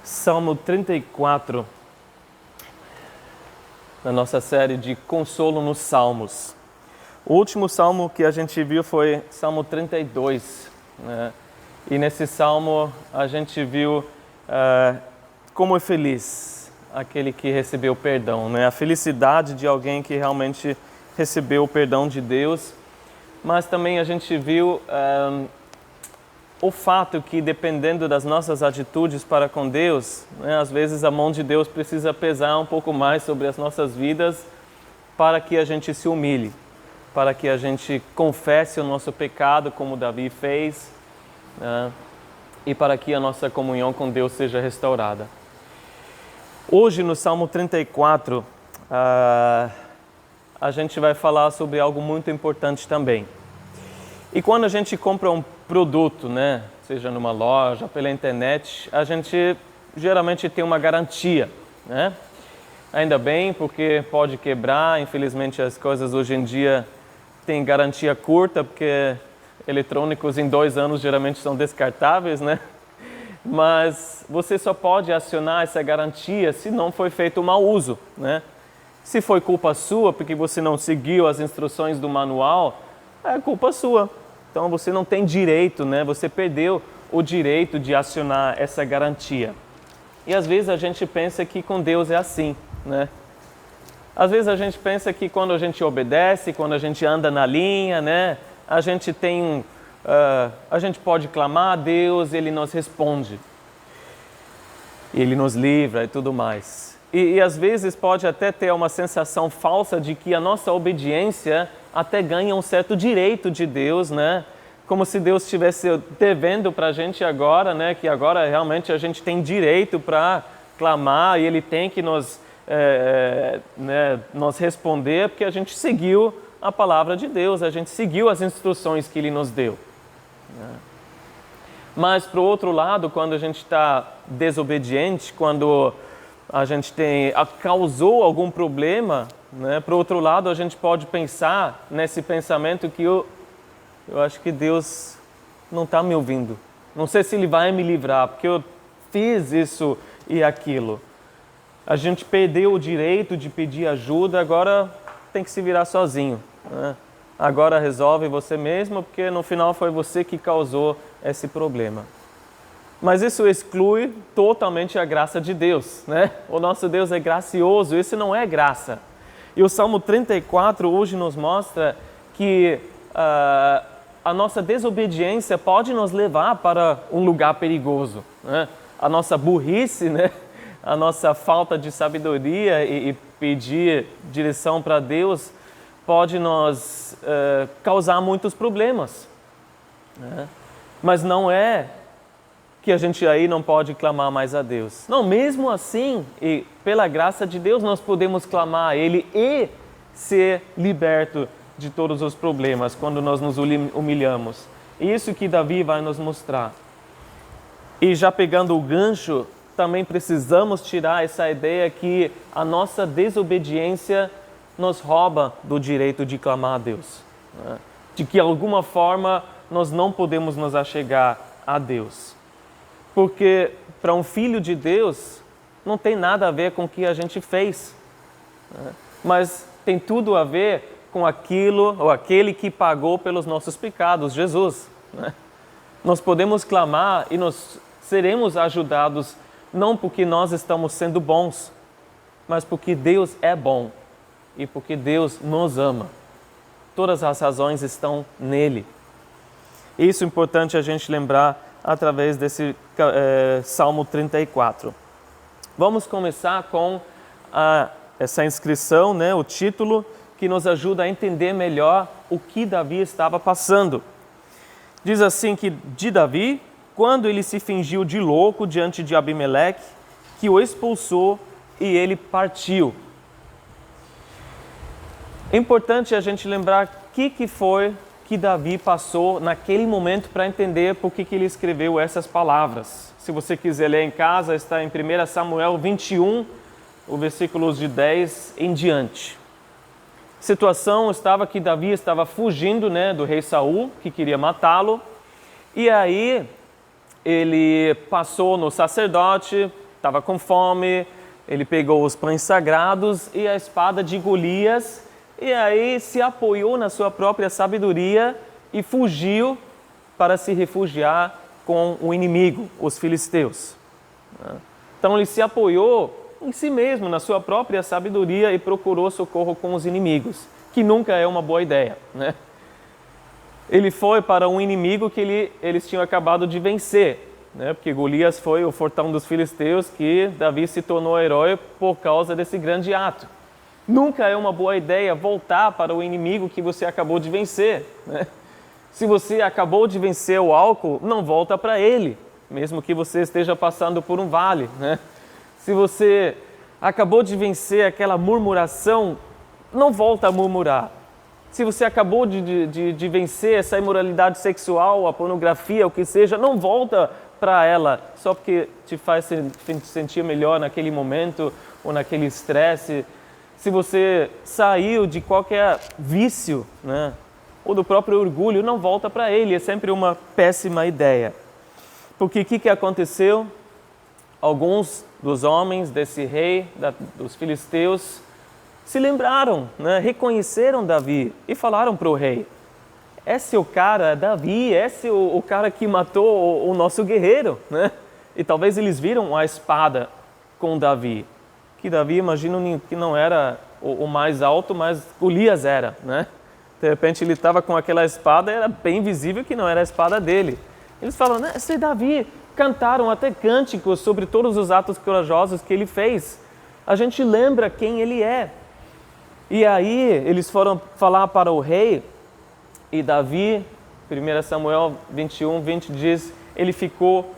Salmo 34, na nossa série de Consolo nos Salmos. O último salmo que a gente viu foi Salmo 32, né? E nesse salmo a gente viu como é feliz aquele que recebeu perdão, né? A felicidade de alguém que realmente recebeu o perdão de Deus, mas também a gente viu o fato que, dependendo das nossas atitudes para com Deus, né, às vezes a mão de Deus precisa pesar um pouco mais sobre as nossas vidas para que a gente se humilhe, para que a gente confesse o nosso pecado, como Davi fez, né, e para que a nossa comunhão com Deus seja restaurada. Hoje, no Salmo 34, a gente vai falar sobre algo muito importante também. E quando a gente compra um produto, né, seja numa loja, pela internet, a gente geralmente tem uma garantia, né? Ainda bem, porque pode quebrar. Infelizmente, as coisas hoje em dia têm garantia curta, porque eletrônicos em 2 anos geralmente são descartáveis, né? Mas você só pode acionar essa garantia se não foi feito um mau uso, né? Se foi culpa sua, porque você não seguiu as instruções do manual, é culpa sua. Então você não tem direito, né? Você perdeu o direito de acionar essa garantia. E às vezes a gente pensa que com Deus é assim, né? Às vezes a gente pensa que quando a gente obedece, quando a gente anda na linha, né? A gente pode clamar a Deus, Ele nos responde. Ele nos livra e tudo mais. E às vezes pode até ter uma sensação falsa de que a nossa obediência até ganha um certo direito de Deus, né? Como se Deus estivesse devendo para a gente agora, né? Que agora realmente a gente tem direito para clamar e Ele tem que nos responder, porque a gente seguiu a palavra de Deus, a gente seguiu as instruções que Ele nos deu. Mas, por outro lado, quando a gente está desobediente, quando a gente causou algum problema, né? Por outro lado, a gente pode pensar nesse pensamento que eu acho que Deus não está me ouvindo. Não sei se Ele vai me livrar, porque eu fiz isso e aquilo. A gente perdeu o direito de pedir ajuda, agora tem que se virar sozinho, né? Agora resolve você mesmo, porque no final foi você que causou esse problema. Mas isso exclui totalmente a graça de Deus, né? O nosso Deus é gracioso, isso não é graça. E o Salmo 34 hoje nos mostra que a nossa desobediência pode nos levar para um lugar perigoso, né? A nossa burrice, né? A nossa falta de sabedoria e pedir direção para Deus pode nos causar muitos problemas, né? Mas não é que a gente aí não pode clamar mais a Deus. Não, mesmo assim, e pela graça de Deus, nós podemos clamar a Ele e ser liberto de todos os problemas quando nós nos humilhamos. Isso que Davi vai nos mostrar. E já pegando o gancho, também precisamos tirar essa ideia que a nossa desobediência nos rouba do direito de clamar a Deus, né? De que, de alguma forma, nós não podemos nos achegar a Deus. Porque para um filho de Deus não tem nada a ver com o que a gente fez, né? Mas tem tudo a ver com aquilo ou aquele que pagou pelos nossos pecados, Jesus, né? Nós podemos clamar e nós seremos ajudados não porque nós estamos sendo bons, mas porque Deus é bom e porque Deus nos ama. Todas as razões estão nele. Isso é importante a gente lembrar através desse Salmo 34. Vamos começar com essa inscrição, né, o título, que nos ajuda a entender melhor o que Davi estava passando. Diz assim que de Davi, quando ele se fingiu de louco diante de Abimeleque, que o expulsou e ele partiu. É importante a gente lembrar o que foi que Davi passou naquele momento para entender por que ele escreveu essas palavras. Se você quiser ler em casa, está em 1 Samuel 21, o versículos de 10 em diante. A situação estava que Davi estava fugindo, né, do rei Saul, que queria matá-lo, e aí ele passou no sacerdote, estava com fome, ele pegou os pães sagrados e a espada de Golias, e aí se apoiou na sua própria sabedoria e fugiu para se refugiar com o inimigo, os filisteus. Então ele se apoiou em si mesmo, na sua própria sabedoria, e procurou socorro com os inimigos, que nunca é uma boa ideia, né? Ele foi para um inimigo que eles tinham acabado de vencer, né? Porque Golias foi o fortão dos filisteus, que Davi se tornou herói por causa desse grande ato. Nunca é uma boa ideia voltar para o inimigo que você acabou de vencer, né? Se você acabou de vencer o álcool, não volta para ele, mesmo que você esteja passando por um vale, né? Se você acabou de vencer aquela murmuração, não volta a murmurar. Se você acabou de vencer essa imoralidade sexual, a pornografia, o que seja, não volta para ela só porque te faz se sentir melhor naquele momento ou naquele estresse. Se você saiu de qualquer vício, né, ou do próprio orgulho, não volta para ele. É sempre uma péssima ideia. Porque o que aconteceu? Alguns dos homens desse rei, dos filisteus, se lembraram, né? Reconheceram Davi e falaram para o rei: esse é o cara, Davi, esse é o cara que matou o nosso guerreiro, né? E talvez eles viram a espada com Davi, que Davi, imagino que não era o mais alto, mas Golias era, né? De repente ele estava com aquela espada, era bem visível que não era a espada dele. Eles falam: esse é Davi. Cantaram até cânticos sobre todos os atos corajosos que ele fez. A gente lembra quem ele é. E aí eles foram falar para o rei, e Davi, 1 Samuel 21, 20 diz, ele ficou,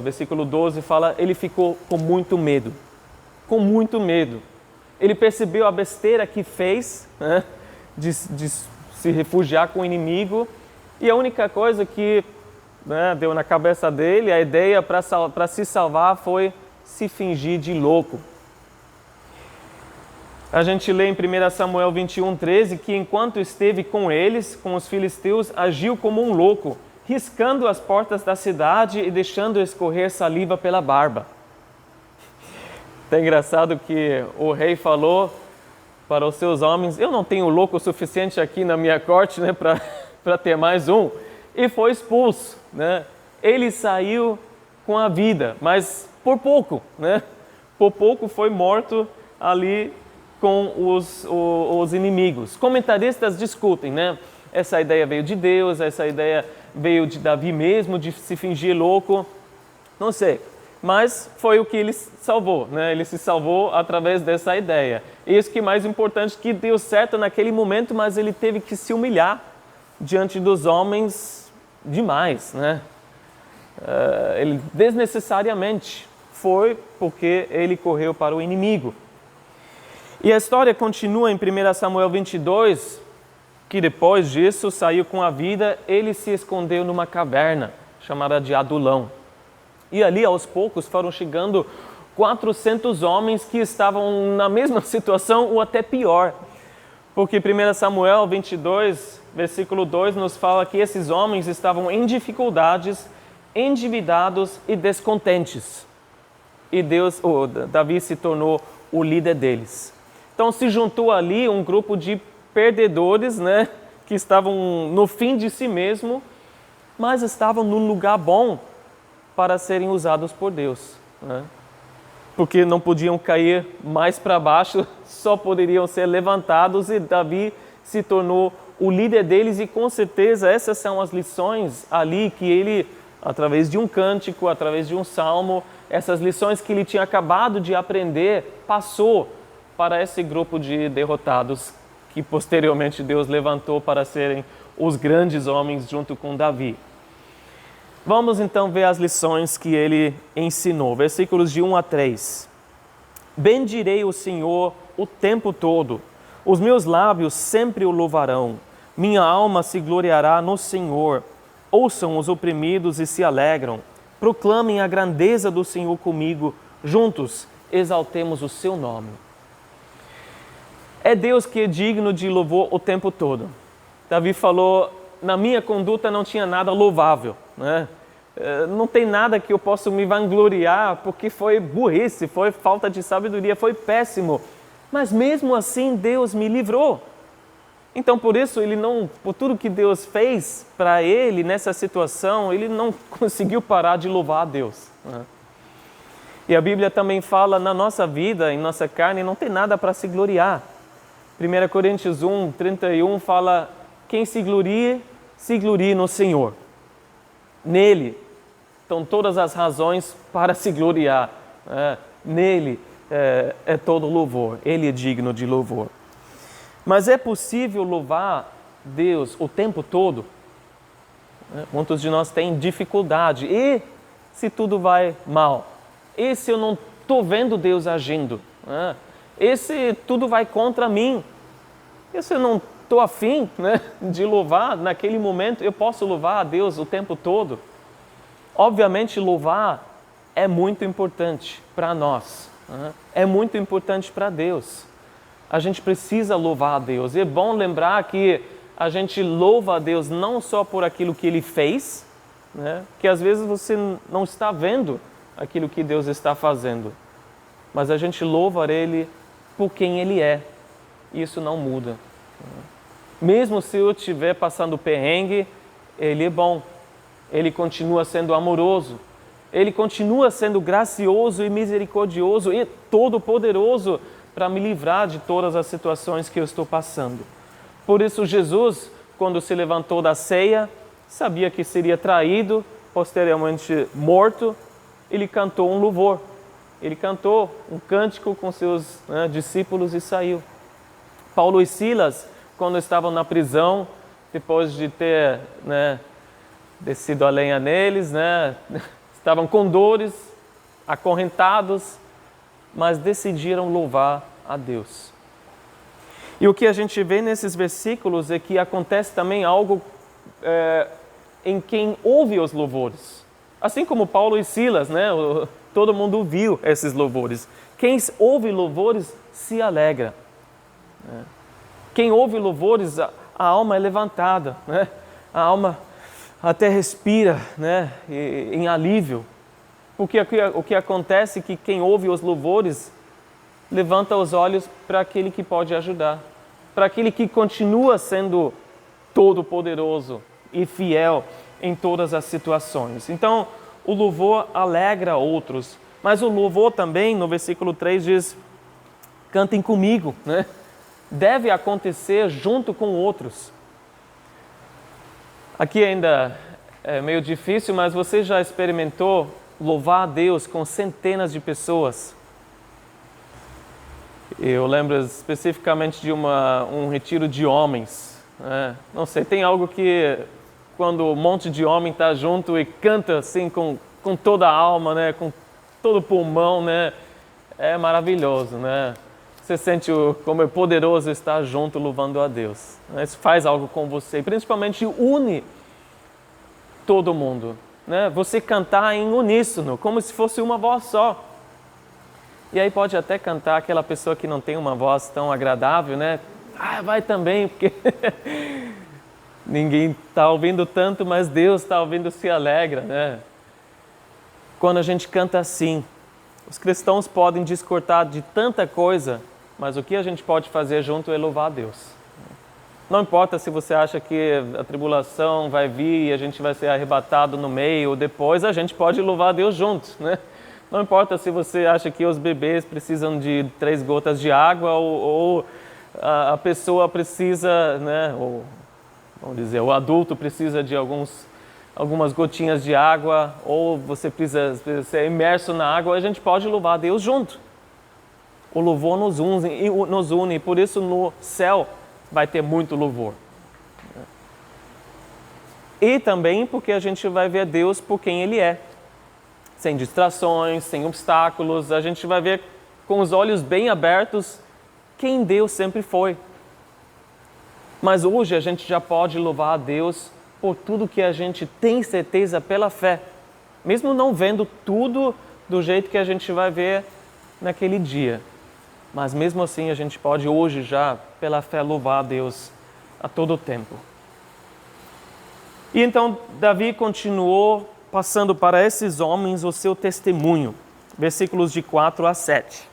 versículo 12 fala, ele ficou com muito medo. Com muito medo. Ele percebeu a besteira que fez, né, de se refugiar com o inimigo, e a única coisa que, né, deu na cabeça dele, a ideia para se salvar foi se fingir de louco. A gente lê em 1 Samuel 21, 13, que enquanto esteve com eles, com os filisteus, agiu como um louco, riscando as portas da cidade e deixando escorrer saliva pela barba. É engraçado que o rei falou para os seus homens: eu não tenho louco o suficiente aqui na minha corte, né, para ter mais um. E foi expulso, né? Ele saiu com a vida, mas por pouco, né? Por pouco foi morto ali com os inimigos. Comentaristas discutem, né? Essa ideia veio de Deus, essa ideia veio de Davi mesmo, de se fingir louco, não sei. Mas foi o que ele salvou, né? Ele se salvou através dessa ideia. E isso que é mais importante, que deu certo naquele momento, mas ele teve que se humilhar diante dos homens demais, né? Ele desnecessariamente foi porque ele correu para o inimigo. E a história continua em 1 Samuel 22, que depois disso saiu com a vida, ele se escondeu numa caverna chamada de Adulão. E ali aos poucos foram chegando 400 homens que estavam na mesma situação ou até pior. Porque 1 Samuel 22, versículo 2 nos fala que esses homens estavam em dificuldades, endividados e descontentes. E Davi se tornou o líder deles. Então se juntou ali um grupo de perdedores, né, que estavam no fim de si mesmo, mas estavam num lugar bom para serem usados por Deus, né? Porque não podiam cair mais para baixo, só poderiam ser levantados, e Davi se tornou o líder deles, e com certeza essas são as lições ali que ele, através de um cântico, através de um salmo, essas lições que ele tinha acabado de aprender, passou para esse grupo de derrotados que posteriormente Deus levantou para serem os grandes homens junto com Davi. Vamos então ver as lições que ele ensinou. Versículos de 1 a 3. Bendirei o Senhor o tempo todo. Os meus lábios sempre o louvarão. Minha alma se gloriará no Senhor. Ouçam os oprimidos e se alegram. Proclamem a grandeza do Senhor comigo. Juntos exaltemos o seu nome. É Deus que é digno de louvor o tempo todo. Davi falou: na minha conduta não tinha nada louvável, né? não tem nada que eu possa me vangloriar, porque foi burrice, foi falta de sabedoria, foi péssimo. Mas mesmo assim Deus me livrou. Então por isso por tudo que Deus fez para ele nessa situação, ele não conseguiu parar de louvar a Deus. E a Bíblia também fala, na nossa vida, em nossa carne, não tem nada para se gloriar. 1 Coríntios 1, 31 fala, quem se glorie no Senhor. Nele estão todas as razões para se gloriar. Nele é todo louvor, Ele é digno de louvor. Mas é possível louvar Deus o tempo todo? Muitos de nós têm dificuldade. E se tudo vai mal? E se eu não estou vendo Deus agindo? E se tudo vai contra mim? E se eu não estou afim de louvar naquele momento? Eu posso louvar a Deus o tempo todo? Obviamente, louvar é muito importante para nós. É muito importante para Deus. A gente precisa louvar a Deus. E é bom lembrar que a gente louva a Deus não só por aquilo que Ele fez, que às vezes você não está vendo aquilo que Deus está fazendo, mas a gente louva Ele por quem Ele é. Isso não muda. Mesmo se eu estiver passando perrengue, Ele é bom. Ele continua sendo amoroso. Ele continua sendo gracioso e misericordioso e todo-poderoso para me livrar de todas as situações que eu estou passando. Por isso Jesus, quando se levantou da ceia, sabia que seria traído, posteriormente morto, ele cantou um louvor. Ele cantou um cântico com seus discípulos e saiu. Paulo e Silas, quando estavam na prisão, depois de ter descido a lenha neles, estavam com dores, acorrentados, mas decidiram louvar a Deus. E o que a gente vê nesses versículos é que acontece também algo em quem ouve os louvores. Assim como Paulo e Silas, todo mundo viu esses louvores. Quem ouve louvores se alegra. Quem ouve louvores, a alma é levantada, a alma até respira em alívio. Porque o que acontece é que quem ouve os louvores levanta os olhos para aquele que pode ajudar, para aquele que continua sendo todo-poderoso e fiel em todas as situações. Então, o louvor alegra outros, mas o louvor também, no versículo 3 diz, cantem comigo, deve acontecer junto com outros. Aqui ainda é meio difícil, mas você já experimentou louvar a Deus com centenas de pessoas? Eu lembro especificamente de um retiro de homens. Não sei, tem algo que quando um monte de homem está junto e canta assim com toda a alma, com todo o pulmão, é maravilhoso, Você sente como é poderoso estar junto louvando a Deus. Isso faz algo com você, principalmente une todo mundo. Você cantar em uníssono, como se fosse uma voz só. E aí pode até cantar aquela pessoa que não tem uma voz tão agradável, vai também, porque ninguém está ouvindo tanto, mas Deus está ouvindo, se alegra, Quando a gente canta assim, os cristãos podem discordar de tanta coisa, mas o que a gente pode fazer junto é louvar a Deus. Não importa se você acha que a tribulação vai vir e a gente vai ser arrebatado no meio ou depois, a gente pode louvar a Deus junto, Não importa se você acha que os bebês precisam de 3 gotas de água ou a pessoa precisa, ou, vamos dizer, o adulto precisa de algumas gotinhas de água, ou você precisa ser imerso na água, a gente pode louvar a Deus junto. O louvor nos une, e por isso no céu vai ter muito louvor. E também porque a gente vai ver Deus por quem Ele é. Sem distrações, sem obstáculos, a gente vai ver com os olhos bem abertos quem Deus sempre foi. Mas hoje a gente já pode louvar a Deus por tudo que a gente tem certeza pela fé. Mesmo não vendo tudo do jeito que a gente vai ver naquele dia. Mas mesmo assim a gente pode hoje já, pela fé, louvar a Deus a todo tempo. E então Davi continuou passando para esses homens o seu testemunho. Versículos de 4 a 7.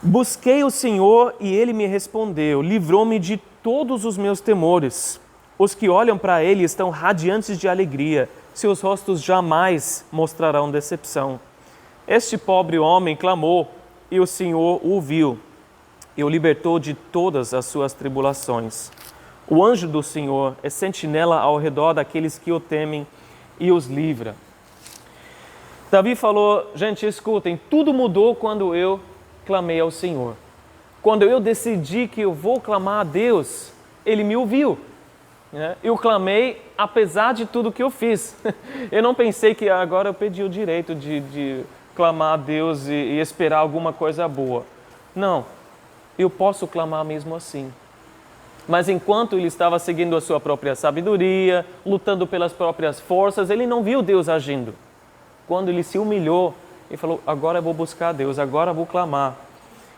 Busquei o Senhor e Ele me respondeu, livrou-me de todos os meus temores. Os que olham para Ele estão radiantes de alegria, seus rostos jamais mostrarão decepção. Este pobre homem clamou e o Senhor o ouviu e o libertou de todas as suas tribulações. O anjo do Senhor é sentinela ao redor daqueles que o temem e os livra. Davi falou, gente, escutem, tudo mudou quando eu clamei ao Senhor. Quando eu decidi que eu vou clamar a Deus, Ele me ouviu. Eu clamei apesar de tudo que eu fiz. Eu não pensei que agora eu pedi o direito de clamar a Deus e esperar alguma coisa boa. Não, eu posso clamar mesmo assim. Mas enquanto ele estava seguindo a sua própria sabedoria, lutando pelas próprias forças, ele não viu Deus agindo. Quando ele se humilhou, ele falou, agora eu vou buscar a Deus, agora eu vou clamar.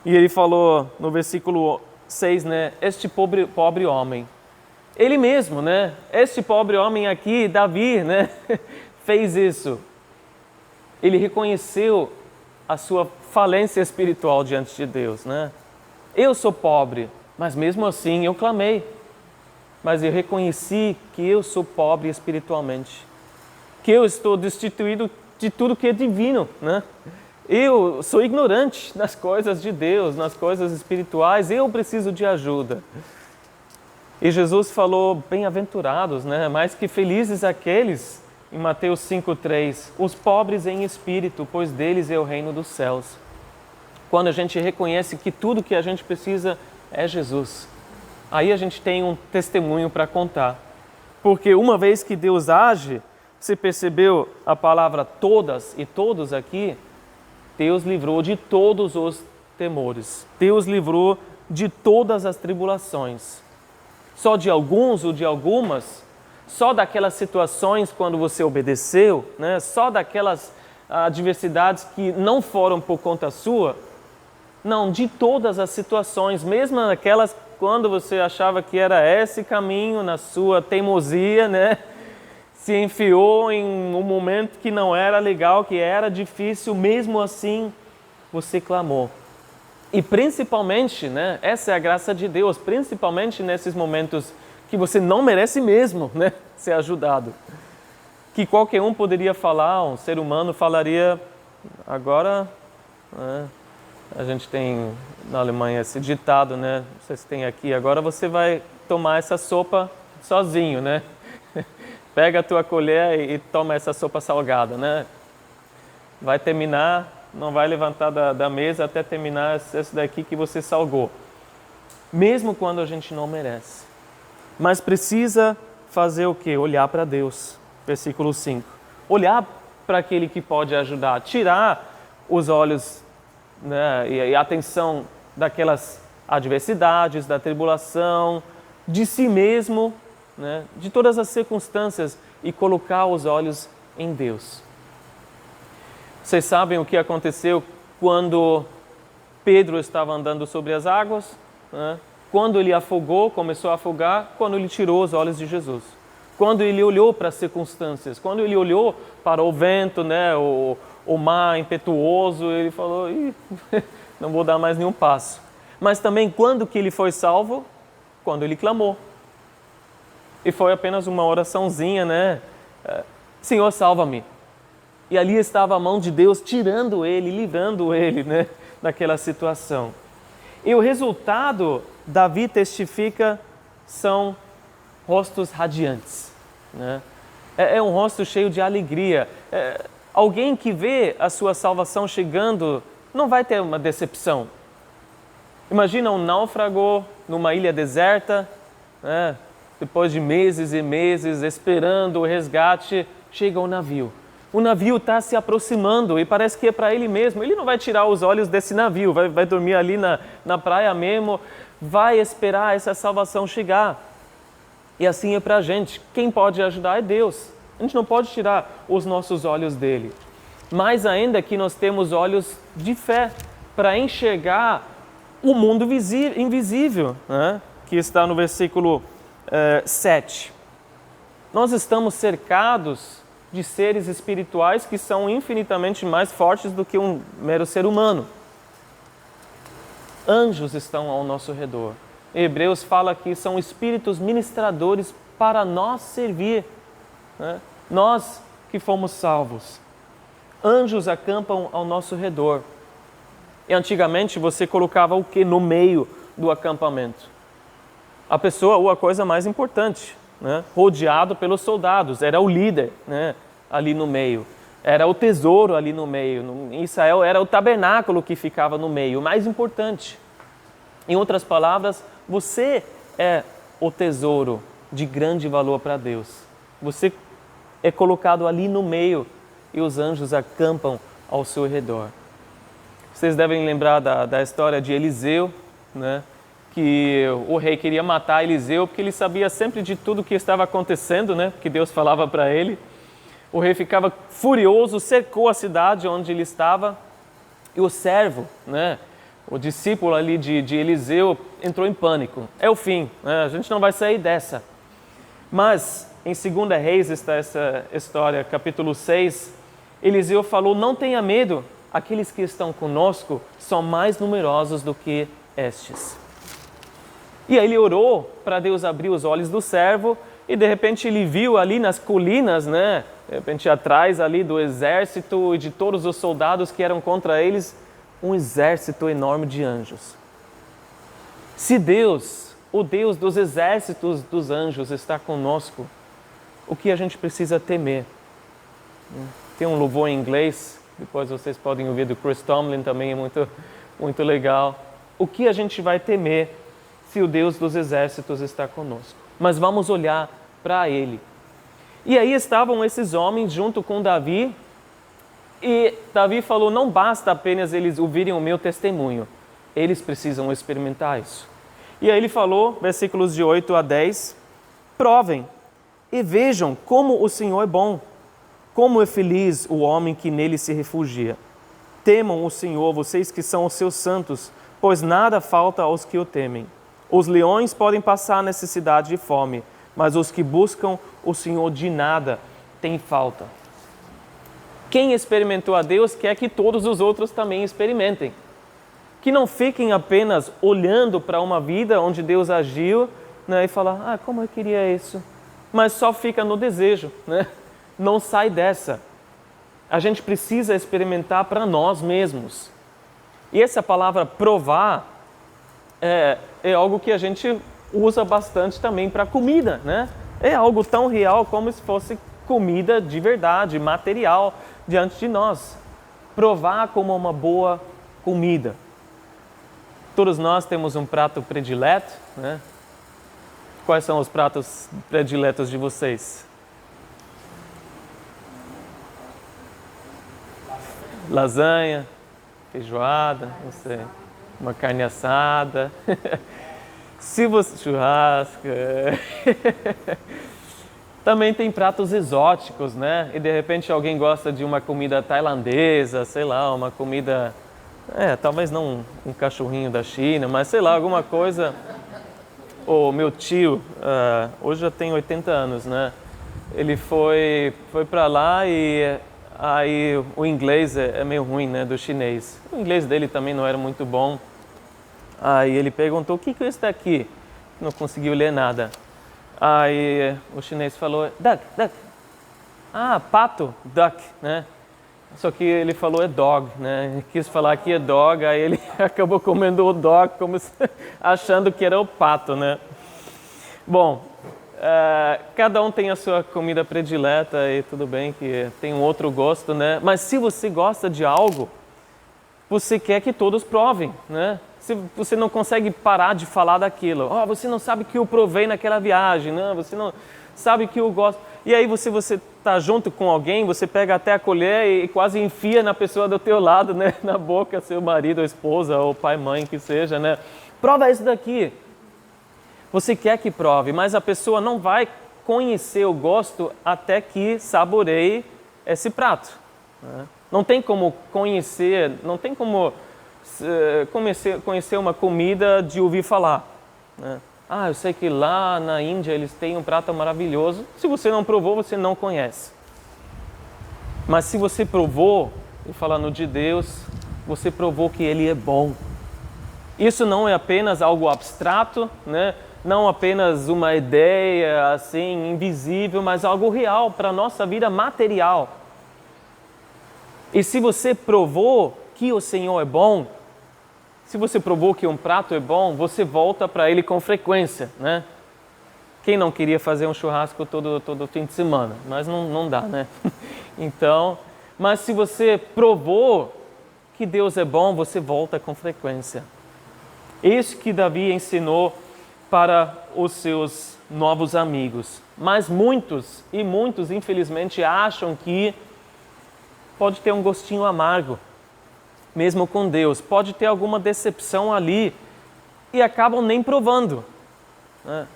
E ele falou no versículo 6, este pobre homem, ele mesmo, este pobre homem aqui, Davi, fez isso. Ele reconheceu a sua falência espiritual diante de Deus, Eu sou pobre, mas mesmo assim eu clamei. Mas eu reconheci que eu sou pobre espiritualmente, que eu estou destituído de tudo que é divino, Eu sou ignorante nas coisas de Deus, nas coisas espirituais, eu preciso de ajuda. E Jesus falou, bem-aventurados, mais que felizes aqueles, em Mateus 5,3, os pobres em espírito, pois deles é o reino dos céus. Quando a gente reconhece que tudo que a gente precisa é Jesus, aí a gente tem um testemunho para contar. Porque uma vez que Deus age, você percebeu a palavra todas e todos aqui? Deus livrou de todos os temores. Deus livrou de todas as tribulações. Só de alguns ou de algumas, só daquelas situações quando você obedeceu, só daquelas adversidades que não foram por conta sua. Não, de todas as situações, mesmo aquelas quando você achava que era esse caminho, na sua teimosia, se enfiou em um momento que não era legal, que era difícil, mesmo assim você clamou. E principalmente, essa é a graça de Deus, principalmente nesses momentos que você não merece mesmo, ser ajudado. Que qualquer um poderia falar, um ser humano falaria, agora, a gente tem na Alemanha esse ditado, não sei se tem aqui, agora você vai tomar essa sopa sozinho, Pega a tua colher e toma essa sopa salgada, Vai terminar, não vai levantar da mesa até terminar esse daqui que você salgou. Mesmo quando a gente não merece. Mas precisa fazer o quê? Olhar para Deus. Versículo 5. Olhar para aquele que pode ajudar. Tirar os olhos e a atenção daquelas adversidades, da tribulação, de si mesmo, de todas as circunstâncias e colocar os olhos em Deus. Vocês sabem o que aconteceu quando Pedro estava andando sobre as águas? Quando ele afogou, começou a afogar, quando ele tirou os olhos de Jesus. Quando ele olhou para as circunstâncias, quando ele olhou para o vento, o mar impetuoso, ele falou, não vou dar mais nenhum passo. Mas também quando que ele foi salvo? Quando ele clamou. E foi apenas uma oraçãozinha, Senhor, salva-me. E ali estava a mão de Deus tirando ele, livrando ele, daquela situação. E o resultado, Davi testifica, são rostos radiantes. É um rosto cheio de alegria. Alguém que vê a sua salvação chegando não vai ter uma decepção. Imagina um náufrago numa ilha deserta, depois de meses e meses esperando o resgate, chega o navio. O navio está se aproximando e parece que é para ele mesmo. Ele não vai tirar os olhos desse navio, vai dormir ali na praia mesmo, vai esperar essa salvação chegar. E assim é para a gente. Quem pode ajudar é Deus. A gente não pode tirar os nossos olhos dele. Mais ainda que nós temos olhos de fé para enxergar o mundo invisível, que está no versículo 7. Nós estamos cercados de seres espirituais que são infinitamente mais fortes do que um mero ser humano. Anjos estão ao nosso redor. Hebreus fala que são espíritos ministradores para nós servir, né? Nós que fomos salvos. Anjos acampam ao nosso redor. E antigamente você colocava o que no meio do acampamento? A pessoa ou a coisa mais importante, né? Rodeado pelos soldados, era o líder, né? Ali no meio. Era o tesouro ali no meio. Em Israel era o tabernáculo que ficava no meio, o mais importante. Em outras palavras, você é o tesouro de grande valor para Deus. Você é colocado ali no meio e os anjos acampam ao seu redor. Vocês devem lembrar da história de Eliseu, né? Que o rei queria matar Eliseu porque ele sabia sempre de tudo o que estava acontecendo, né? Que Deus falava para ele. O rei ficava furioso, cercou a cidade onde ele estava e o servo, né? O discípulo ali de Eliseu entrou em pânico. É o fim, né? A gente não vai sair dessa. Mas em 2 Reis está essa história, capítulo 6, Eliseu falou, não tenha medo, aqueles que estão conosco são mais numerosos do que estes. E aí ele orou para Deus abrir os olhos do servo e de repente ele viu ali nas colinas, né? De repente atrás ali do exército e de todos os soldados que eram contra eles, um exército enorme de anjos. Se Deus, o Deus dos exércitos dos anjos está conosco, o que a gente precisa temer? Tem um louvor em inglês, depois vocês podem ouvir do Chris Tomlin, também é muito legal. O que a gente vai temer se o Deus dos exércitos está conosco? Mas vamos olhar para Ele. E aí estavam esses homens junto com Davi, e Davi falou, não basta apenas eles ouvirem o meu testemunho, eles precisam experimentar isso. E aí ele falou, versículos de 8 a 10, provem e vejam como o Senhor é bom, como é feliz o homem que nele se refugia. Temam o Senhor, vocês que são os seus santos, pois nada falta aos que o temem. Os leões podem passar necessidade e fome, mas os que buscam o Senhor de nada têm falta. Quem experimentou a Deus quer que todos os outros também experimentem. Que não fiquem apenas olhando para uma vida onde Deus agiu, né, e falar, como eu queria isso. Mas só fica no desejo, né? Não sai dessa. A gente precisa experimentar para nós mesmos. E essa palavra provar é algo que a gente usa bastante também para comida, né? É algo tão real como se fosse comida de verdade, material, diante de nós. Provar como uma boa comida. Todos nós temos um prato predileto, né? Quais são os pratos prediletos de vocês? Lasanha, feijoada, não sei, uma carne assada. Se você churrasco. Também tem pratos exóticos, né? E de repente alguém gosta de uma comida tailandesa, sei lá, uma comida, talvez não um cachorrinho da China, mas sei lá, alguma coisa. O meu tio, hoje já tem 80 anos, né? Ele foi para lá e aí o inglês é meio ruim, né, do chinês. O inglês dele também não era muito bom. Aí ele perguntou, o que é isso daqui? Não conseguiu ler nada. Aí o chinês falou, duck. Pato, duck, né? Só que ele falou é dog, né? Ele quis falar que é dog, aí ele acabou comendo o dog como se, achando que era o pato, né? Bom, cada um tem a sua comida predileta e tudo bem que tem um outro gosto, né? Mas se você gosta de algo, você quer que todos provem, né? Se você não consegue parar de falar daquilo, você não sabe que eu provei naquela viagem, né? Você não sabe que eu gosto. E aí você está junto com alguém, você pega até a colher e quase enfia na pessoa do teu lado, né? Na boca, seu marido, ou esposa, ou pai, mãe, que seja, né? Prova isso daqui. Você quer que prove, mas a pessoa não vai conhecer o gosto até que saboreie esse prato, né? Não tem como conhecer, não tem como conhecer uma comida de ouvir falar, né? Eu sei que lá na Índia eles têm um prato maravilhoso. Se você não provou, você não conhece. Mas se você provou, e falando de Deus, você provou que Ele é bom. Isso não é apenas algo abstrato, né? Não apenas uma ideia assim invisível, mas algo real para a nossa vida material. E se você provou que o Senhor é bom, se você provou que um prato é bom, você volta para ele com frequência, né? Quem não queria fazer um churrasco todo fim de semana? Mas não dá, né? Então, mas se você provou que Deus é bom, você volta com frequência. Isso que Davi ensinou para os seus novos amigos. Mas muitos, infelizmente, acham que pode ter um gostinho amargo, mesmo com Deus. Pode ter alguma decepção ali e acabam nem provando.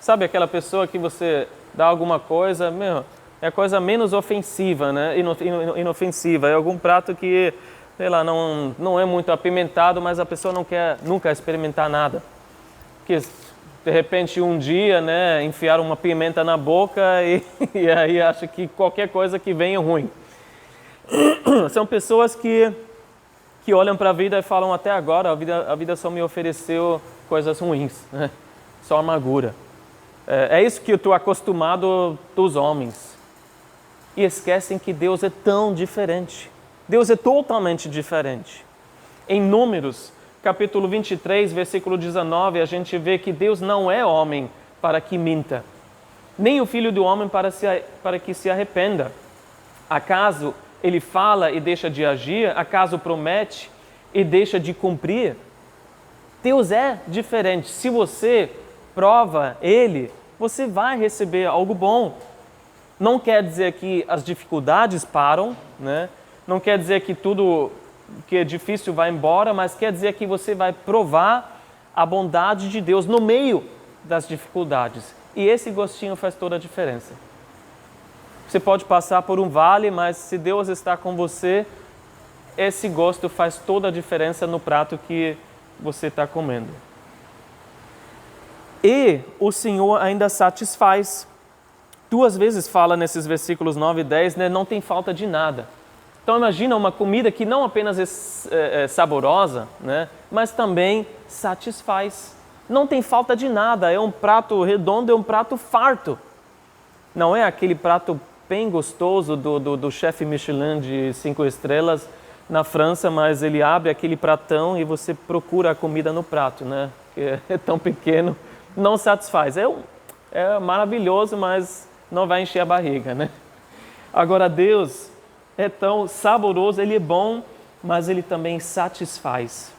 Sabe aquela pessoa que você dá alguma coisa, é a coisa menos ofensiva, né? Inofensiva. É algum prato que, sei lá, não é muito apimentado, mas a pessoa não quer nunca experimentar nada. Porque, de repente, um dia, né, enfiar uma pimenta na boca e aí acha que qualquer coisa que vem é ruim. São pessoas que olham para a vida e falam, até agora a vida só me ofereceu coisas ruins, né? Só amargura. É isso que eu estou acostumado dos homens. E esquecem que Deus é tão diferente. Deus é totalmente diferente. Em Números, capítulo 23, versículo 19, a gente vê que Deus não é homem para que minta, nem o filho do homem para que se arrependa. Acaso ele fala e deixa de agir? Acaso promete e deixa de cumprir? Deus é diferente. Se você prova Ele, você vai receber algo bom. Não quer dizer que as dificuldades param, né? Não quer dizer que tudo que é difícil vai embora, mas quer dizer que você vai provar a bondade de Deus no meio das dificuldades. E esse gostinho faz toda a diferença. Você pode passar por um vale, mas se Deus está com você, esse gosto faz toda a diferença no prato que você está comendo. E o Senhor ainda satisfaz. 2 vezes fala nesses versículos 9 e 10, né? Não tem falta de nada. Então imagina uma comida que não apenas é saborosa, né? Mas também satisfaz. Não tem falta de nada, é um prato redondo, é um prato farto. Não é aquele prato bem gostoso do chefe Michelin de 5 estrelas na França, mas ele abre aquele pratão e você procura a comida no prato, né? Que é tão pequeno, não satisfaz. É maravilhoso, mas não vai encher a barriga, né? Agora Deus é tão saboroso, Ele é bom, mas Ele também satisfaz.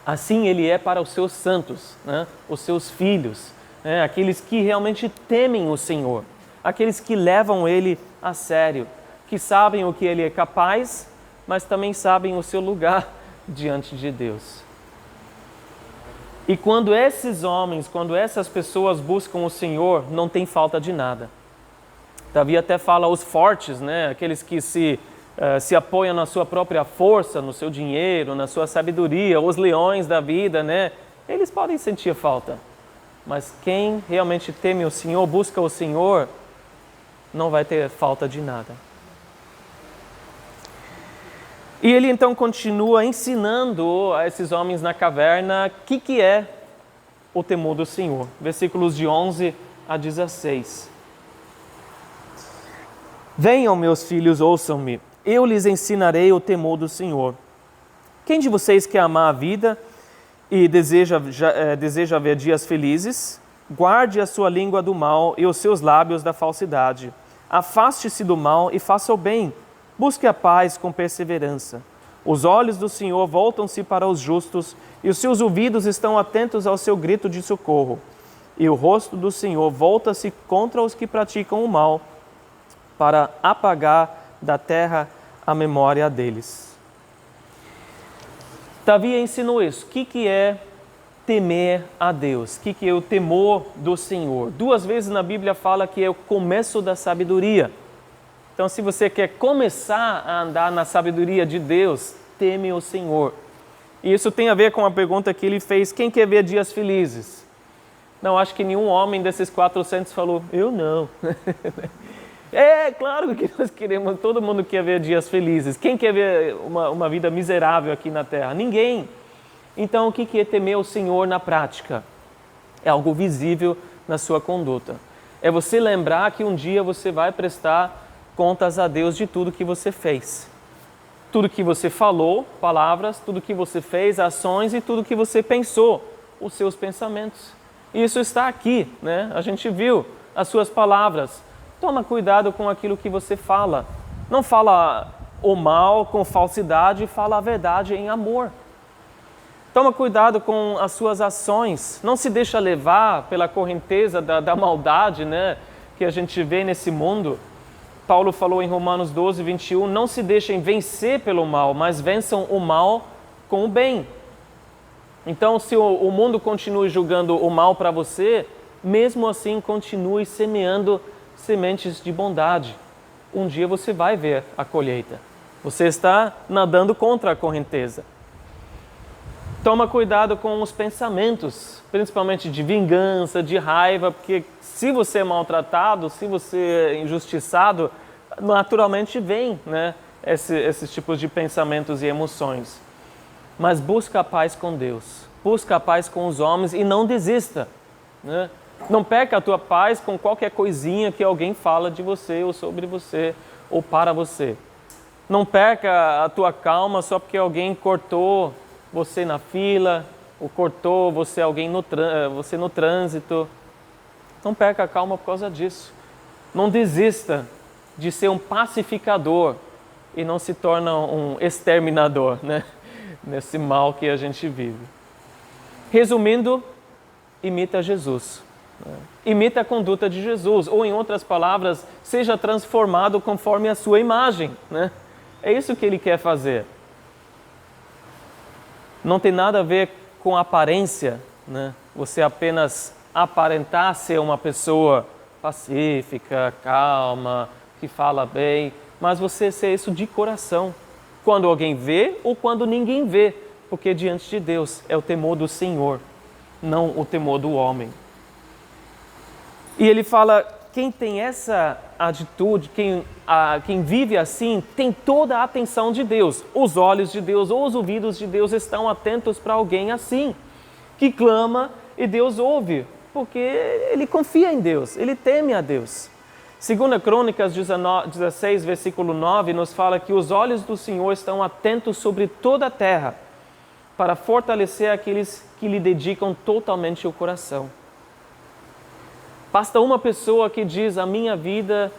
Assim Ele é para os seus santos, né? Os seus filhos, né? Aqueles que realmente temem o Senhor, aqueles que levam Ele a sério, que sabem o que Ele é capaz, mas também sabem o seu lugar diante de Deus. E quando esses homens, quando essas pessoas buscam o Senhor, não tem falta de nada. Davi até fala os fortes, né? Aqueles que se apoiam na sua própria força, no seu dinheiro, na sua sabedoria, os leões da vida, né? Eles podem sentir falta. Mas quem realmente teme o Senhor, busca o Senhor, não vai ter falta de nada. E ele então continua ensinando a esses homens na caverna o que é o temor do Senhor. Versículos de 11 a 16. Venham, meus filhos, ouçam-me, eu lhes ensinarei o temor do Senhor. Quem de vocês quer amar a vida e deseja ver dias felizes? Guarde a sua língua do mal e os seus lábios da falsidade. Afaste-se do mal e faça o bem. Busque a paz com perseverança. Os olhos do Senhor voltam-se para os justos e os seus ouvidos estão atentos ao seu grito de socorro. E o rosto do Senhor volta-se contra os que praticam o mal, para apagar da terra a memória deles. Davi ensinou isso. O que é temer a Deus? O que é o temor do Senhor? 2 vezes na Bíblia fala que é o começo da sabedoria. Então, se você quer começar a andar na sabedoria de Deus, teme o Senhor. E isso tem a ver com a pergunta que ele fez: quem quer ver dias felizes? Não, acho que nenhum homem desses 400 falou, eu não. É claro que nós queremos, todo mundo quer ver dias felizes. Quem quer ver uma vida miserável aqui na terra? Ninguém. Então, o que é temer o Senhor na prática? É algo visível na sua conduta. É você lembrar que um dia você vai prestar contas a Deus de tudo que você fez. Tudo que você falou, palavras, tudo que você fez, ações e tudo que você pensou, os seus pensamentos. Isso está aqui, né? A gente viu as suas palavras. Toma cuidado com aquilo que você fala. Não fala o mal com falsidade, fala a verdade em amor. Toma cuidado com as suas ações. Não se deixa levar pela correnteza da maldade, né, que a gente vê nesse mundo. Paulo falou em Romanos 12, 21, não se deixem vencer pelo mal, mas vençam o mal com o bem. Então, se o mundo continue julgando o mal para você, mesmo assim continue semeando sementes de bondade. Um dia você vai ver a colheita. Você está nadando contra a correnteza. Toma cuidado com os pensamentos, principalmente de vingança, de raiva, porque se você é maltratado, se você é injustiçado, naturalmente vem, né, esses tipos de pensamentos e emoções. Mas busca a paz com Deus, busca a paz com os homens e não desista, né? Não perca a tua paz com qualquer coisinha que alguém fala de você ou sobre você ou para você. Não perca a tua calma só porque alguém cortou você na fila ou cortou você no trânsito. Não perca a calma por causa disso. Não desista de ser um pacificador e não se torna um exterminador, né? Nesse mal que a gente vive. Resumindo, imita Jesus. Imita a conduta de Jesus, ou em outras palavras, seja transformado conforme a sua imagem, né? É isso que ele quer fazer. Não tem nada a ver com aparência, né? Você apenas aparentar ser uma pessoa pacífica, calma, que fala bem, mas você ser isso de coração, quando alguém vê ou quando ninguém vê, porque diante de Deus é o temor do Senhor, não o temor do homem. E ele fala, quem tem essa atitude, quem vive assim, tem toda a atenção de Deus. Os olhos de Deus ou os ouvidos de Deus estão atentos para alguém assim, que clama e Deus ouve, porque ele confia em Deus, ele teme a Deus. 2 Crônicas 16, versículo 9, nos fala que os olhos do Senhor estão atentos sobre toda a terra, para fortalecer aqueles que lhe dedicam totalmente o coração. Basta uma pessoa que diz, a minha vida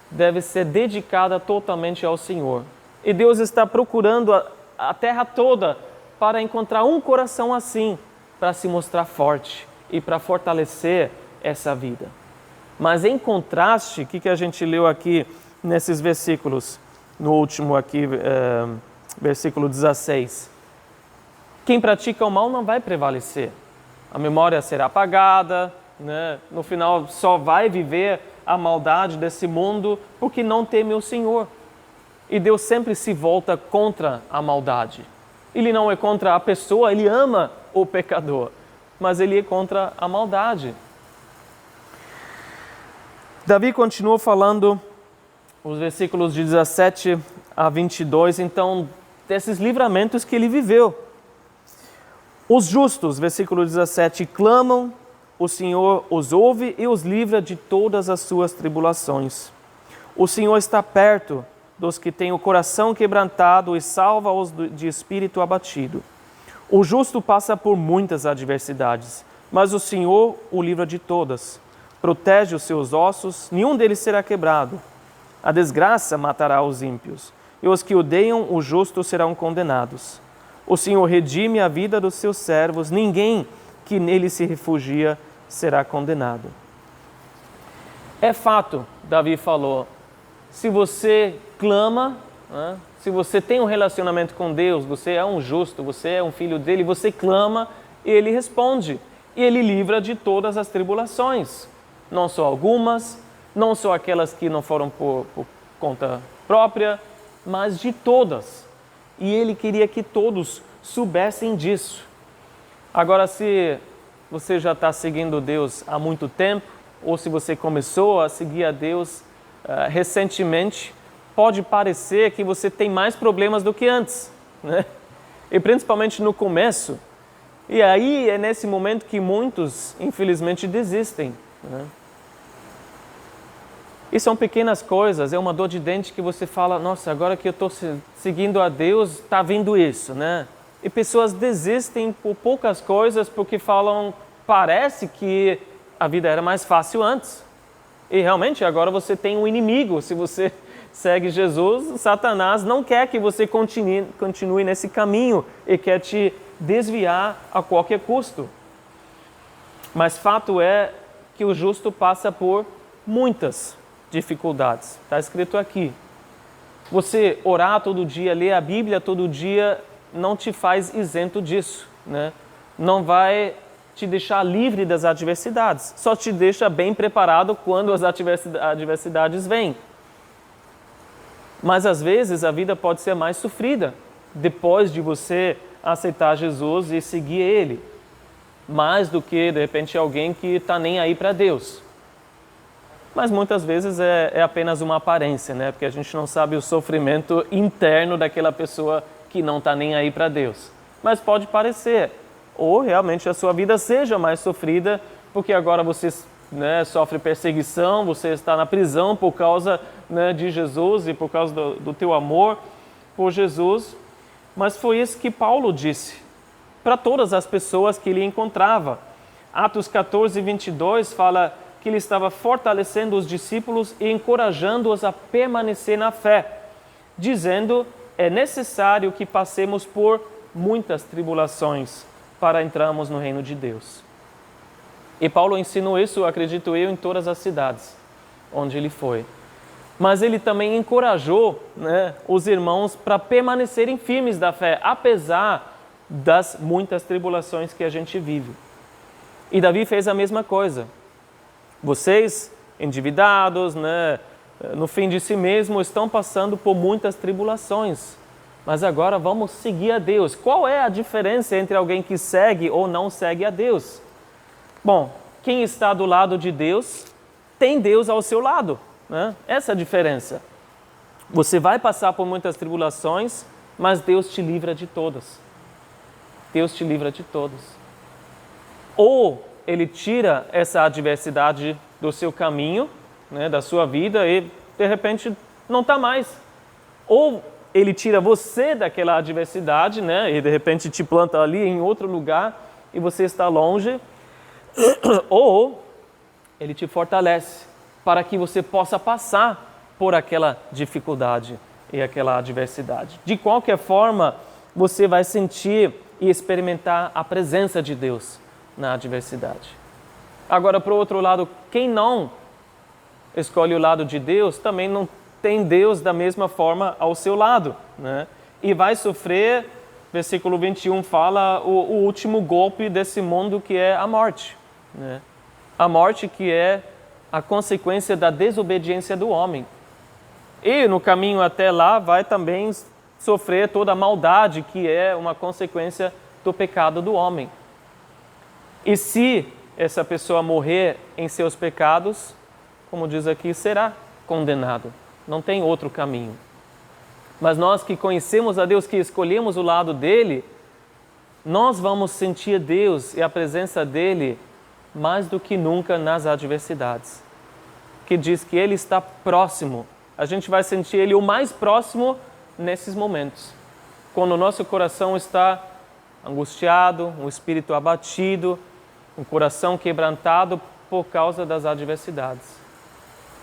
deve ser dedicada totalmente ao Senhor. E Deus está procurando a terra toda para encontrar um coração assim, para se mostrar forte e para fortalecer essa vida. Mas em contraste, o que a gente leu aqui nesses versículos, no último aqui, versículo 16. Quem pratica o mal não vai prevalecer. A memória será apagada, né? No final só vai viver a maldade desse mundo porque não teme o Senhor. E Deus sempre se volta contra a maldade. Ele não é contra a pessoa, ele ama o pecador, mas ele é contra a maldade. Davi continuou falando, os versículos de 17 a 22, então, desses livramentos que ele viveu. Os justos, versículo 17, clamam, o Senhor os ouve e os livra de todas as suas tribulações. O Senhor está perto dos que têm o coração quebrantado e salva-os de espírito abatido. O justo passa por muitas adversidades, mas o Senhor o livra de todas. Protege os seus ossos, nenhum deles será quebrado. A desgraça matará os ímpios, e os que odeiam o justo serão condenados. O Senhor redime a vida dos seus servos, ninguém que nele se refugia será condenado. É fato, Davi falou, se você clama, né, se você tem um relacionamento com Deus, você é um justo, você é um filho dele, você clama e ele responde. E ele livra de todas as tribulações. Não só algumas, não só aquelas que não foram por conta própria, mas de todas. E ele queria que todos soubessem disso. Agora, se você já está seguindo Deus há muito tempo, ou se você começou a seguir a Deus recentemente, pode parecer que você tem mais problemas do que antes, né? E principalmente no começo. E aí é nesse momento que muitos, infelizmente, desistem, né? E são pequenas coisas, é uma dor de dente que você fala, nossa, agora que eu estou seguindo a Deus, está vindo isso, né? E pessoas desistem por poucas coisas porque falam, parece que a vida era mais fácil antes. E realmente agora você tem um inimigo. Se você segue Jesus, Satanás não quer que você continue nesse caminho e quer te desviar a qualquer custo. Mas fato é que o justo passa por muitas dificuldades. Está escrito aqui. Você orar todo dia, ler a Bíblia todo dia, não te faz isento disso, né? Não vai te deixar livre das adversidades, só te deixa bem preparado quando as adversidades vêm. Mas às vezes a vida pode ser mais sofrida depois de você aceitar Jesus e seguir Ele, mais do que de repente alguém que está nem aí para Deus. Mas muitas vezes é apenas uma aparência, né? Porque a gente não sabe o sofrimento interno daquela pessoa que não está nem aí para Deus. Mas pode parecer, ou realmente a sua vida seja mais sofrida, porque agora você, né, sofre perseguição, você está na prisão por causa, né, de Jesus e por causa do teu amor por Jesus. Mas foi isso que Paulo disse para todas as pessoas que ele encontrava. Atos 14, 22 fala que ele estava fortalecendo os discípulos e encorajando-os a permanecer na fé, dizendo: é necessário que passemos por muitas tribulações para entrarmos no reino de Deus. E Paulo ensinou isso, acredito eu, em todas as cidades onde ele foi. Mas ele também encorajou, né, os irmãos para permanecerem firmes da fé, apesar das muitas tribulações que a gente vive. E Davi fez a mesma coisa. Vocês, endividados, né, no fim de si mesmo, estão passando por muitas tribulações. Mas agora vamos seguir a Deus. Qual é a diferença entre alguém que segue ou não segue a Deus? Bom, quem está do lado de Deus, tem Deus ao seu lado, né? Essa é a diferença. Você vai passar por muitas tribulações, mas Deus te livra de todas. Deus te livra de todas. Ou Ele tira essa adversidade do seu caminho, né, da sua vida, e de repente não está mais. Ou Ele tira você daquela adversidade, né, e de repente te planta ali em outro lugar e você está longe. Ou Ele te fortalece para que você possa passar por aquela dificuldade e aquela adversidade. De qualquer forma, você vai sentir e experimentar a presença de Deus na adversidade. Agora, para o outro lado, quem não escolhe o lado de Deus, também não tem Deus da mesma forma ao seu lado, né? E vai sofrer, versículo 21 fala, o último golpe desse mundo, que é a morte, né? A morte que é a consequência da desobediência do homem. E no caminho até lá vai também sofrer toda a maldade que é uma consequência do pecado do homem. E se essa pessoa morrer em seus pecados, como diz aqui, será condenado. Não tem outro caminho. Mas nós que conhecemos a Deus, que escolhemos o lado dele, nós vamos sentir Deus e a presença dele mais do que nunca nas adversidades. Que diz que ele está próximo. A gente vai sentir ele o mais próximo nesses momentos. Quando o nosso coração está angustiado, um espírito abatido, um coração quebrantado por causa das adversidades.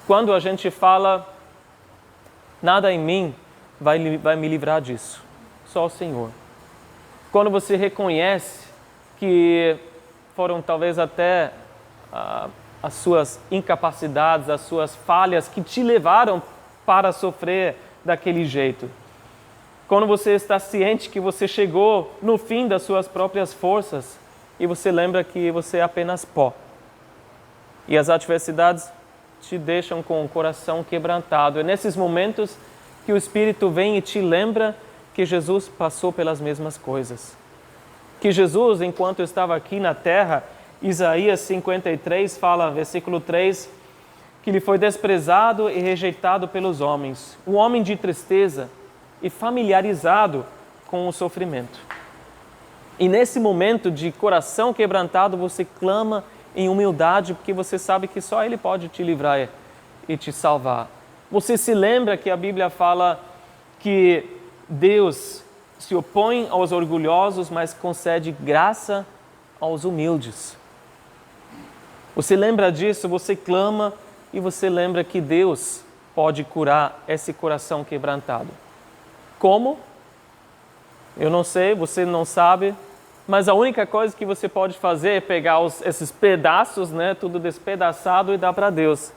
Quando a gente fala, nada em mim vai me livrar disso, só o Senhor. Quando você reconhece que foram talvez até as suas incapacidades, as suas falhas que te levaram para sofrer daquele jeito. Quando você está ciente que você chegou no fim das suas próprias forças e você lembra que você é apenas pó. E as adversidades te deixam com o coração quebrantado. É nesses momentos que o Espírito vem e te lembra que Jesus passou pelas mesmas coisas. Que Jesus, enquanto estava aqui na terra, Isaías 53 fala, versículo 3, que ele foi desprezado e rejeitado pelos homens, um homem de tristeza e familiarizado com o sofrimento. E nesse momento de coração quebrantado, você clama em humildade, porque você sabe que só Ele pode te livrar e te salvar. Você se lembra que a Bíblia fala que Deus se opõe aos orgulhosos, mas concede graça aos humildes. Você lembra disso, você clama e você lembra que Deus pode curar esse coração quebrantado. Como? Eu não sei, você não sabe, mas a única coisa que você pode fazer é pegar esses pedaços, né, tudo despedaçado e dar para Deus.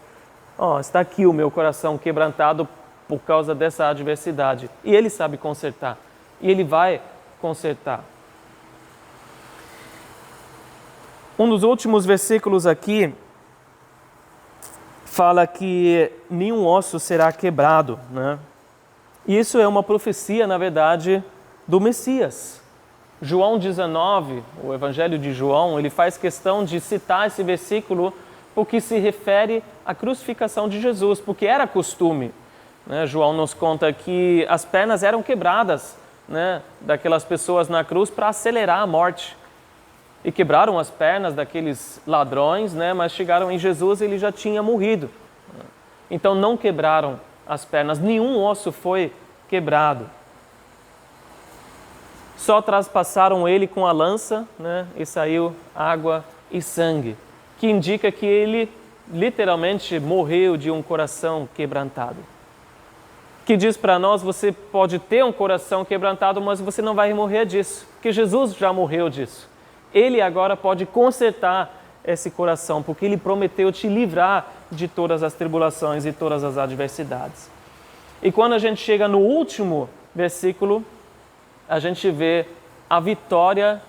Está aqui o meu coração quebrantado por causa dessa adversidade. E Ele sabe consertar. E Ele vai consertar. Um dos últimos versículos aqui fala que nenhum osso será quebrado, né? E isso é uma profecia, na verdade, do Messias. João 19, o Evangelho de João, ele faz questão de citar esse versículo porque se refere à crucificação de Jesus, porque era costume, né? João nos conta que as pernas eram quebradas, né, daquelas pessoas na cruz para acelerar a morte. E quebraram as pernas daqueles ladrões, né, mas chegaram em Jesus e ele já tinha morrido. Então não quebraram as pernas, nenhum osso foi quebrado. Só traspassaram ele com a lança, né, e saiu água e sangue, que indica que ele literalmente morreu de um coração quebrantado. Que diz para nós, você pode ter um coração quebrantado, mas você não vai morrer disso, porque Jesus já morreu disso. Ele agora pode consertar esse coração, porque Ele prometeu te livrar de todas as tribulações e todas as adversidades. E quando a gente chega no último versículo, a gente vê a vitória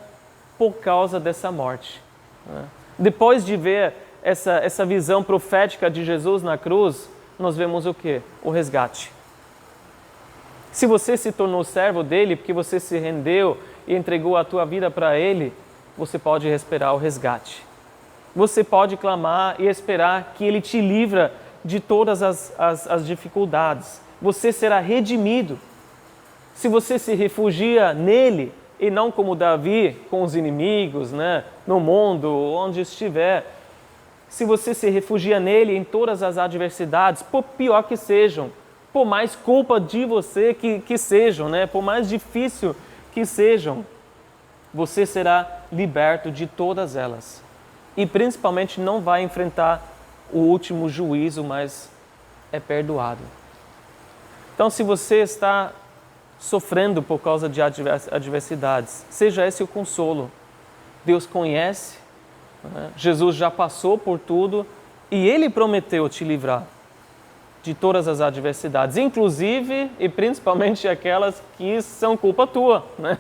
por causa dessa morte. Depois de ver essa visão profética de Jesus na cruz, nós vemos o quê? O resgate. Se você se tornou servo dele, porque você se rendeu e entregou a tua vida para Ele, você pode esperar o resgate. Você pode clamar e esperar que Ele te livra de todas as dificuldades. Você será redimido. Se você se refugia nele e não como Davi com os inimigos, né, no mundo, onde estiver. Se você se refugia nele em todas as adversidades, por pior que sejam, por mais culpa de você que sejam, né, por mais difícil que sejam, você será liberto de todas elas. E principalmente não vai enfrentar o último juízo, mas é perdoado. Então, se você está sofrendo por causa de adversidades, seja esse o consolo. Deus conhece, né? Jesus já passou por tudo e Ele prometeu te livrar de todas as adversidades, inclusive e principalmente aquelas que são culpa tua, né?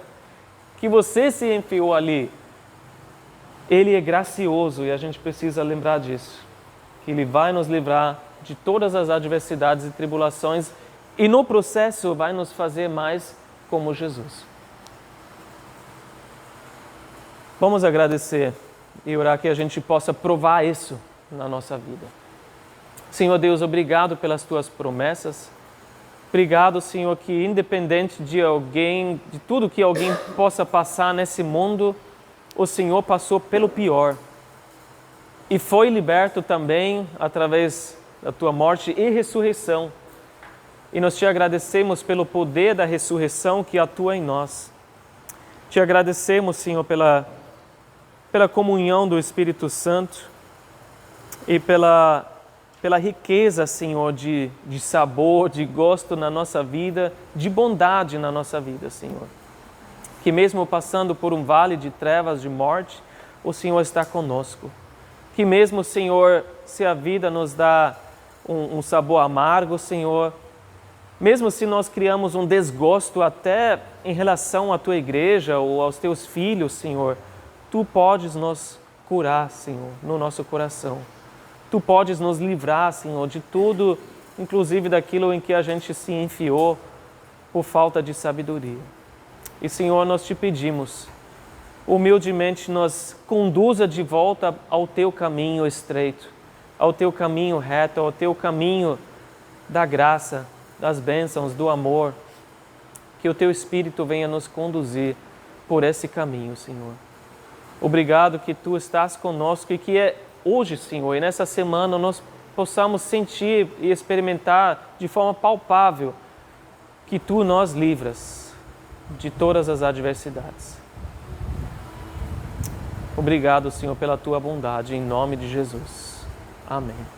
Que você se enfiou ali. Ele é gracioso e a gente precisa lembrar disso, que Ele vai nos livrar de todas as adversidades e tribulações e no processo vai nos fazer mais como Jesus. Vamos agradecer e orar que a gente possa provar isso na nossa vida. Senhor Deus, obrigado pelas Tuas promessas. Obrigado, Senhor, que independente de alguém, de tudo que alguém possa passar nesse mundo, o Senhor passou pelo pior e foi liberto também através da Tua morte e ressurreição. E nós te agradecemos pelo poder da ressurreição que atua em nós. Te agradecemos, Senhor, pela comunhão do Espírito Santo e pela riqueza, Senhor, de sabor, de gosto na nossa vida, de bondade na nossa vida, Senhor. Que mesmo passando por um vale de trevas, de morte, o Senhor está conosco. Que mesmo, Senhor, se a vida nos dá um sabor amargo, Senhor, mesmo se nós criamos um desgosto até em relação à Tua igreja ou aos Teus filhos, Senhor, Tu podes nos curar, Senhor, no nosso coração. Tu podes nos livrar, Senhor, de tudo, inclusive daquilo em que a gente se enfiou por falta de sabedoria. E, Senhor, nós te pedimos, humildemente nos conduza de volta ao Teu caminho estreito. ao Teu caminho reto, ao Teu caminho da graça, das bênçãos, do amor. Que o Teu Espírito venha nos conduzir por esse caminho, Senhor. Obrigado que Tu estás conosco e que hoje, Senhor, e nessa semana nós possamos sentir e experimentar de forma palpável que Tu nos livras de todas as adversidades. Obrigado, Senhor, pela Tua bondade, em nome de Jesus. Amém.